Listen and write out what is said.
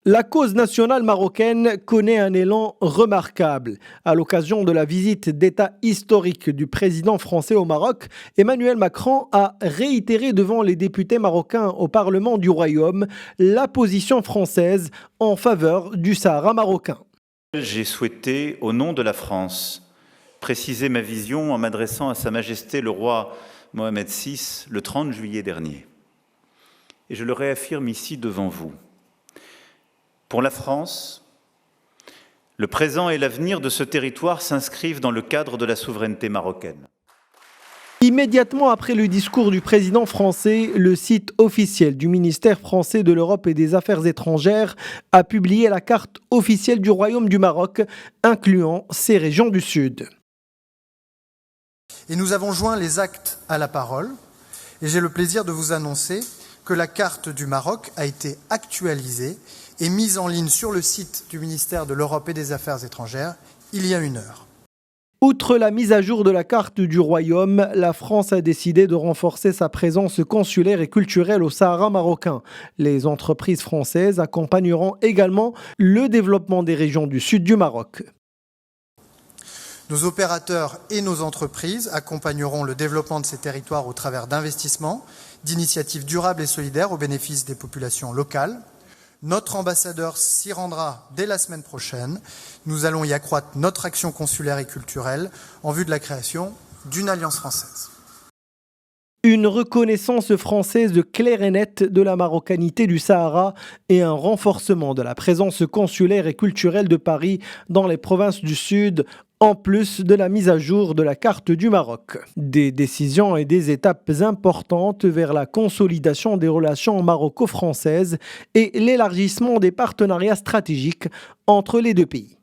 La cause nationale marocaine connaît un élan remarquable. À l'occasion de la visite d'État historique du président français au Maroc, Emmanuel Macron a réitéré devant les députés marocains au Parlement du Royaume la position française en faveur du Sahara marocain. J'ai souhaité, au nom de la France, préciser ma vision en m'adressant à Sa Majesté le roi Mohamed VI le 30 juillet dernier. Et je le réaffirme ici devant vous. Pour la France, le présent et l'avenir de ce territoire s'inscrivent dans le cadre de la souveraineté marocaine. Immédiatement après le discours du président français, le site officiel du ministère français de l'Europe et des Affaires étrangères a publié la carte officielle du Royaume du Maroc, incluant ses régions du Sud. Et nous avons joint les actes à la parole, et j'ai le plaisir de vous annoncer que la carte du Maroc a été actualisée et mise en ligne sur le site du ministère de l'Europe et des Affaires étrangères il y a 1 heure. Outre la mise à jour de la carte du Royaume, la France a décidé de renforcer sa présence consulaire et culturelle au Sahara marocain. Les entreprises françaises accompagneront également le développement des régions du sud du Maroc. Nos opérateurs et nos entreprises accompagneront le développement de ces territoires au travers d'investissements, d'initiatives durables et solidaires au bénéfice des populations locales. Notre ambassadeur s'y rendra dès la semaine prochaine. Nous allons y accroître notre action consulaire et culturelle en vue de la création d'une alliance française. Une reconnaissance française claire et nette de la marocanité du Sahara et un renforcement de la présence consulaire et culturelle de Paris dans les provinces du Sud, en plus de la mise à jour de la carte du Maroc. Des décisions et des étapes importantes vers la consolidation des relations maroco-françaises et l'élargissement des partenariats stratégiques entre les deux pays.